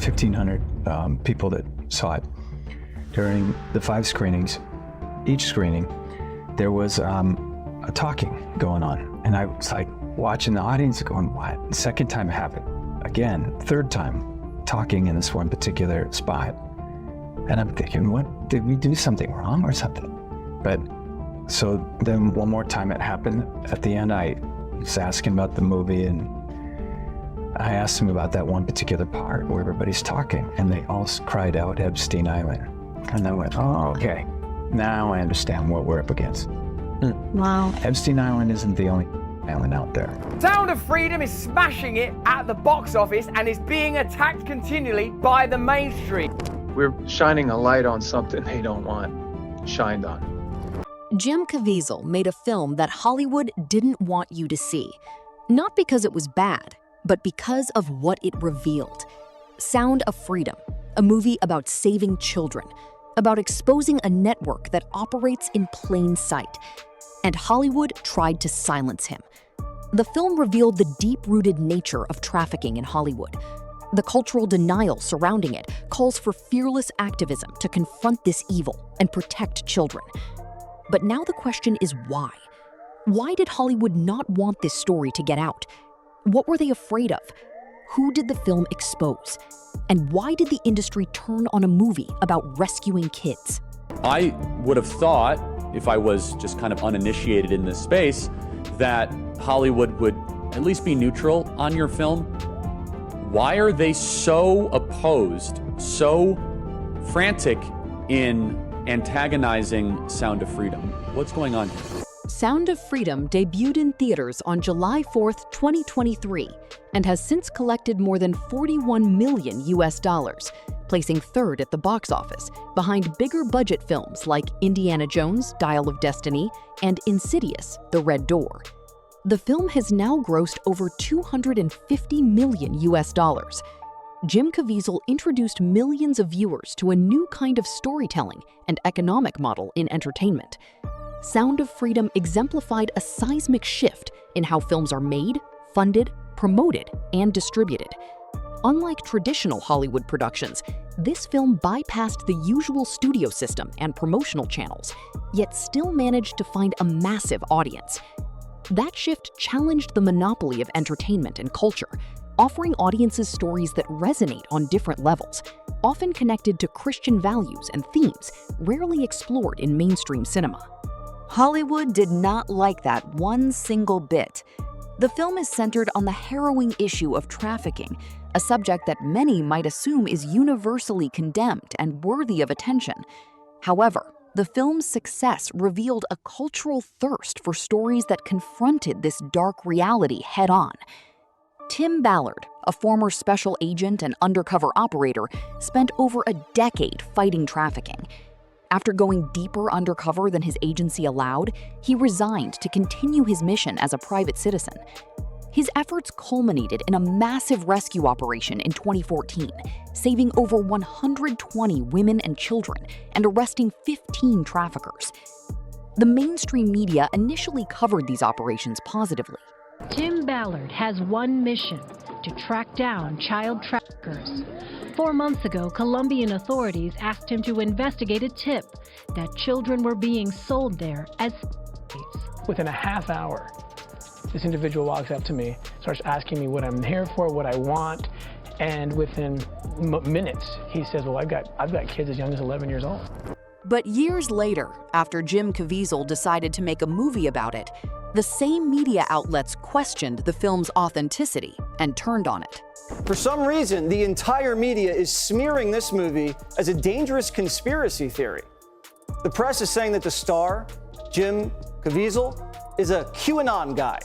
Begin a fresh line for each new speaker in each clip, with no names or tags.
1,500 people that saw it. During the 5 screenings, each screening, there was a talking going on. And I was like watching the audience going, what? The second time it happened, again, third time, talking in this one particular spot. And I'm thinking, what, did we do something wrong or something? But so then one more time it happened. At the end, I was asking about the movie, and I asked them about that one particular part where everybody's talking, and they all cried out Epstein Island. And I went, oh, okay. Now I understand what we're up against.
Wow.
Epstein Island isn't the only island out there.
Sound of Freedom is smashing it at the box office and is being attacked continually by the mainstream.
We're shining a light on something they don't want shined on.
Jim Caviezel made a film that Hollywood didn't want you to see. Not because it was bad, but because of what it revealed. Sound of Freedom, a movie about saving children, about exposing a network that operates in plain sight. And Hollywood tried to silence him. The film revealed the deep-rooted nature of trafficking in Hollywood. The cultural denial surrounding it calls for fearless activism to confront this evil and protect children. But now the question is why? Why did Hollywood not want this story to get out? What were they afraid of? Who did the film expose? And why did the industry turn on a movie about rescuing kids?
I would have thought, if I was just kind of uninitiated in this space, that Hollywood would at least be neutral on your film. Why are they so opposed, so frantic in antagonizing Sound of Freedom? What's going on here?
Sound of Freedom debuted in theaters on July 4th, 2023, and has since collected more than $41 million, placing third at the box office, behind bigger budget films like Indiana Jones, Dial of Destiny, and Insidious, The Red Door. The film has now grossed over $250 million. Jim Caviezel introduced millions of viewers to a new kind of storytelling and economic model in entertainment. Sound of Freedom exemplified a seismic shift in how films are made, funded, promoted, and distributed. Unlike traditional Hollywood productions, this film bypassed the usual studio system and promotional channels, yet still managed to find a massive audience. That shift challenged the monopoly of entertainment and culture, offering audiences stories that resonate on different levels, often connected to Christian values and themes rarely explored in mainstream cinema. Hollywood did not like that one single bit. The film is centered on the harrowing issue of trafficking, a subject that many might assume is universally condemned and worthy of attention. However, the film's success revealed a cultural thirst for stories that confronted this dark reality head-on. Tim Ballard, a former special agent and undercover operator, spent over a decade fighting trafficking. After going deeper undercover than his agency allowed, he resigned to continue his mission as a private citizen. His efforts culminated in a massive rescue operation in 2014, saving over 120 women and children and arresting 15 traffickers. The mainstream media initially covered these operations positively.
Tim Ballard has one mission: to track down child traffickers. 4 months ago, Colombian authorities asked him to investigate a tip that children were being sold there as slaves.
Within a half hour, this individual walks up to me, starts asking me what I'm here for, what I want, and within minutes, he says, well, I've got kids as young as 11 years old.
But years later, after Jim Caviezel decided to make a movie about it, the same media outlets questioned the film's authenticity and turned on it.
For some reason, the entire media is smearing this movie as a dangerous conspiracy theory. The press is saying that the star, Jim Caviezel, is a QAnon guy.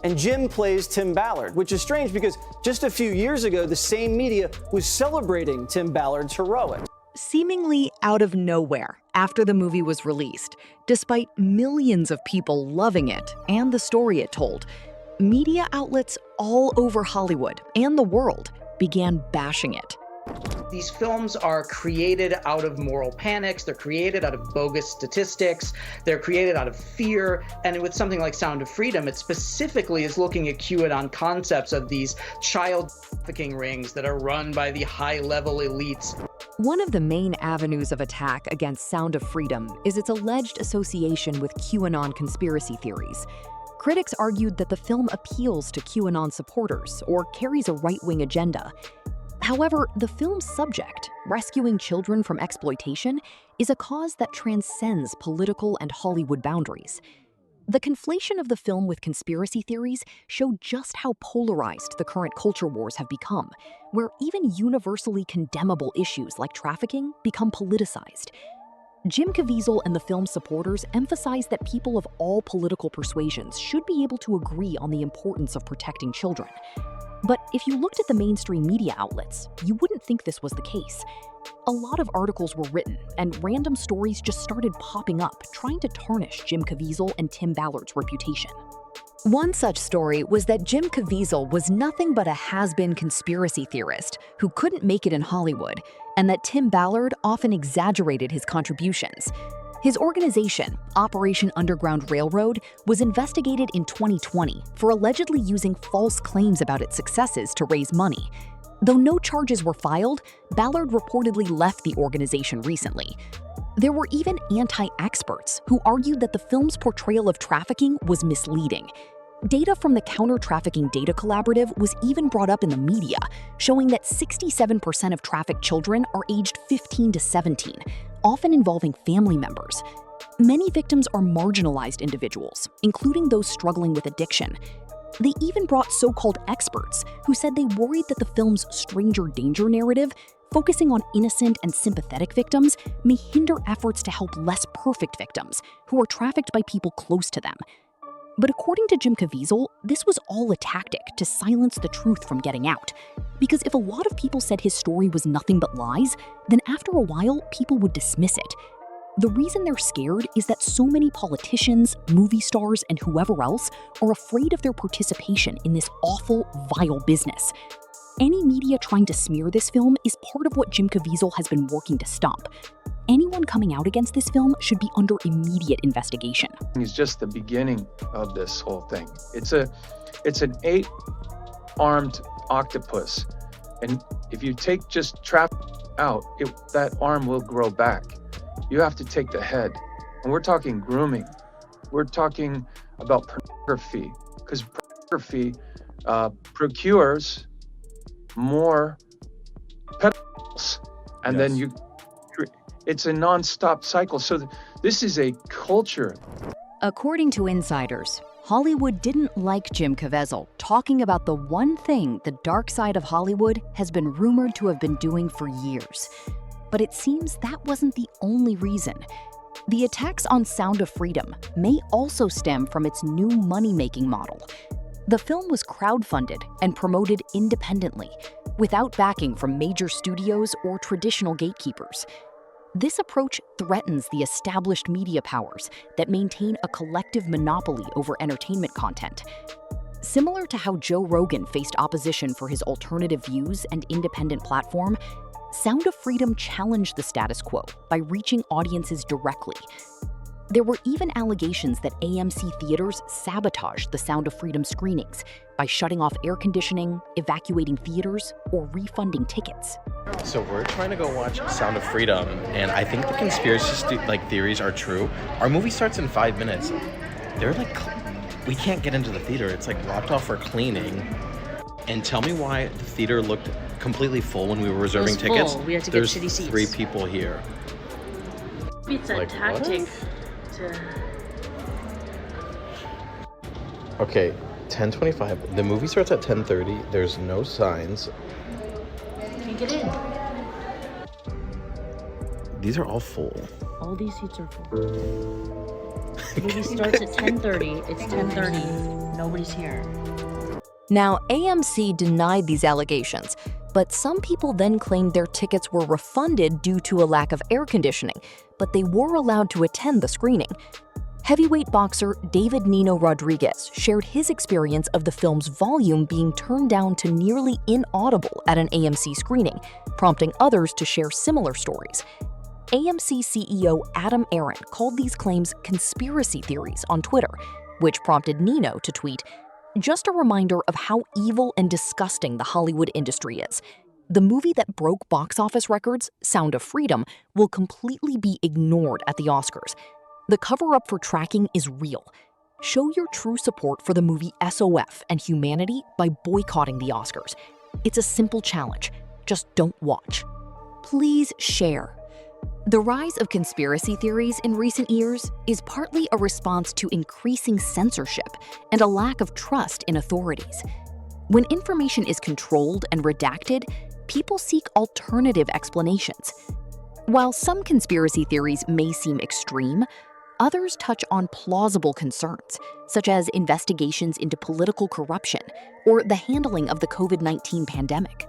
And Jim plays Tim Ballard, which is strange because just a few years ago, the same media was celebrating Tim Ballard's heroics.
Seemingly out of nowhere, after the movie was released, despite millions of people loving it and the story it told, media outlets all over Hollywood and the world began bashing it.
These films are created out of moral panics, they're created out of bogus statistics, they're created out of fear, and with something like Sound of Freedom, it specifically is looking at QAnon concepts of these child trafficking rings that are run by the high-level elites.
One of the main avenues of attack against Sound of Freedom is its alleged association with QAnon conspiracy theories. Critics argued that the film appeals to QAnon supporters or carries a right-wing agenda. However, the film's subject, rescuing children from exploitation, is a cause that transcends political and Hollywood boundaries. The conflation of the film with conspiracy theories showed just how polarized the current culture wars have become, where even universally condemnable issues like trafficking become politicized. Jim Caviezel and the film's supporters emphasize that people of all political persuasions should be able to agree on the importance of protecting children. But if you looked at the mainstream media outlets, you wouldn't think this was the case. A lot of articles were written, and random stories just started popping up, trying to tarnish Jim Caviezel and Tim Ballard's reputation. One such story was that Jim Caviezel was nothing but a has-been conspiracy theorist who couldn't make it in Hollywood, and that Tim Ballard often exaggerated his contributions. His organization, Operation Underground Railroad, was investigated in 2020 for allegedly using false claims about its successes to raise money. Though no charges were filed, Ballard reportedly left the organization recently. There were even anti-experts who argued that the film's portrayal of trafficking was misleading. Data from the Counter-Trafficking Data Collaborative was even brought up in the media, showing that 67% of trafficked children are aged 15 to 17, often involving family members. Many victims are marginalized individuals, including those struggling with addiction. They even brought so-called experts who said they worried that the film's stranger danger narrative, focusing on innocent and sympathetic victims, may hinder efforts to help less perfect victims who are trafficked by people close to them. But according to Jim Caviezel, this was all a tactic to silence the truth from getting out. Because if a lot of people said his story was nothing but lies, then after a while, people would dismiss it. The reason they're scared is that so many politicians, movie stars, and whoever else are afraid of their participation in this awful, vile business. Any media trying to smear this film is part of what Jim Caviezel has been working to stop. Anyone coming out against this film should be under immediate investigation.
It's just the beginning of this whole thing. It's an 8-armed octopus. And if you take just traffic out, that arm will grow back. You have to take the head. And we're talking grooming. We're talking about pornography, because pornography procures more pedophiles. And
Yes.
then it's a non-stop cycle. So this is a culture.
According to insiders, Hollywood didn't like Jim Caviezel talking about the one thing the dark side of Hollywood has been rumored to have been doing for years. But it seems that wasn't the only reason. The attacks on Sound of Freedom may also stem from its new money-making model. The film was crowdfunded and promoted independently, without backing from major studios or traditional gatekeepers. This approach threatens the established media powers that maintain a collective monopoly over entertainment content. Similar to how Joe Rogan faced opposition for his alternative views and independent platform, Sound of Freedom challenged the status quo by reaching audiences directly. There were even allegations that AMC theaters sabotaged the Sound of Freedom screenings by shutting off air conditioning, evacuating theaters, or refunding tickets.
So we're trying to go watch Sound of Freedom, and I think the conspiracy theories are true. Our movie starts in 5 minutes. They're like, we can't get into the theater. It's like blocked off for cleaning. And tell me why the theater looked completely full when we were reserving tickets.
We had to
There's
get shitty seats.
3 people here.
It's a tactic to...
Okay, 10:25. The movie starts at 10:30. There's no signs.
Can't get in.
These are all full.
All these seats are full. The movie starts at 10:30. It's 10:30. Nobody's here.
Now, AMC denied these allegations, but some people then claimed their tickets were refunded due to a lack of air conditioning, but they were allowed to attend the screening. Heavyweight boxer David Nino Rodriguez shared his experience of the film's volume being turned down to nearly inaudible at an AMC screening, prompting others to share similar stories. AMC CEO Adam Aron called these claims conspiracy theories on Twitter, which prompted Nino to tweet, "Just a reminder of how evil and disgusting the Hollywood industry is. The movie that broke box office records, Sound of Freedom, will completely be ignored at the Oscars. The cover-up for tracking is real. Show your true support for the movie SOF and humanity by boycotting the Oscars. It's a simple challenge. Just don't watch. Please share." The rise of conspiracy theories in recent years is partly a response to increasing censorship and a lack of trust in authorities. When information is controlled and redacted, people seek alternative explanations. While some conspiracy theories may seem extreme, others touch on plausible concerns, such as investigations into political corruption or the handling of the COVID-19 pandemic.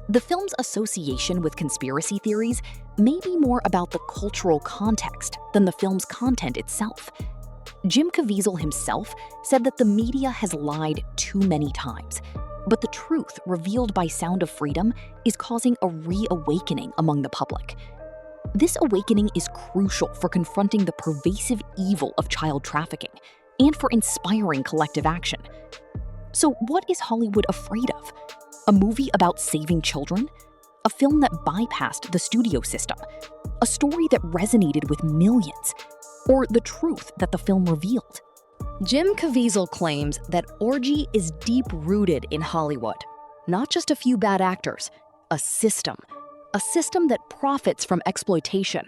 The film's association with conspiracy theories may be more about the cultural context than the film's content itself. Jim Caviezel himself said that the media has lied too many times, but the truth revealed by Sound of Freedom is causing a reawakening among the public. This awakening is crucial for confronting the pervasive evil of child trafficking and for inspiring collective action. So what is Hollywood afraid of? A movie about saving children? A film that bypassed the studio system? A story that resonated with millions? Or the truth that the film revealed? Jim Caviezel claims that orgy is deep-rooted in Hollywood. Not just a few bad actors, a system. A system that profits from exploitation.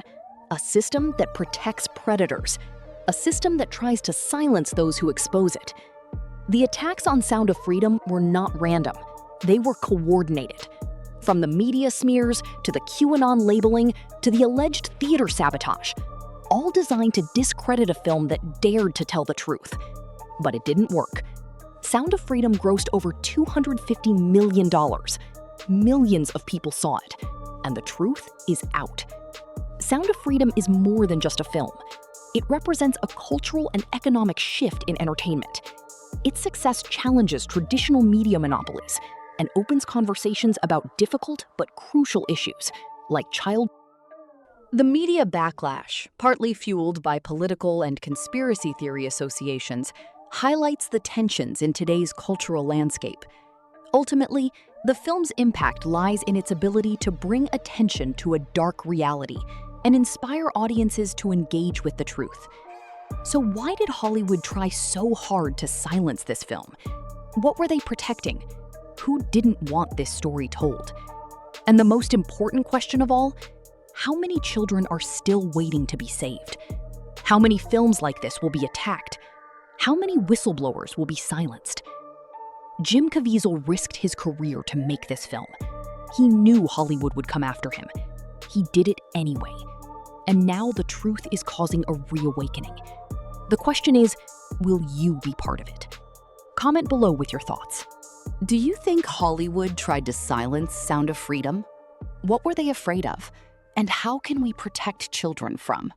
A system that protects predators. A system that tries to silence those who expose it. The attacks on Sound of Freedom were not random. They were coordinated. From the media smears, to the QAnon labeling, to the alleged theater sabotage. All designed to discredit a film that dared to tell the truth. But it didn't work. Sound of Freedom grossed over $250 million. Millions of people saw it. And the truth is out. Sound of Freedom is more than just a film. It represents a cultural and economic shift in entertainment. Its success challenges traditional media monopolies and opens conversations about difficult but crucial issues, like child. The media backlash, partly fueled by political and conspiracy theory associations, highlights the tensions in today's cultural landscape. Ultimately, the film's impact lies in its ability to bring attention to a dark reality and inspire audiences to engage with the truth. So why did Hollywood try so hard to silence this film? What were they protecting? Who didn't want this story told? And the most important question of all, how many children are still waiting to be saved? How many films like this will be attacked? How many whistleblowers will be silenced? Jim Caviezel risked his career to make this film. He knew Hollywood would come after him. He did it anyway. And now the truth is causing a reawakening. The question is, will you be part of it? Comment below with your thoughts. Do you think Hollywood tried to silence Sound of Freedom? What were they afraid of? And how can we protect children from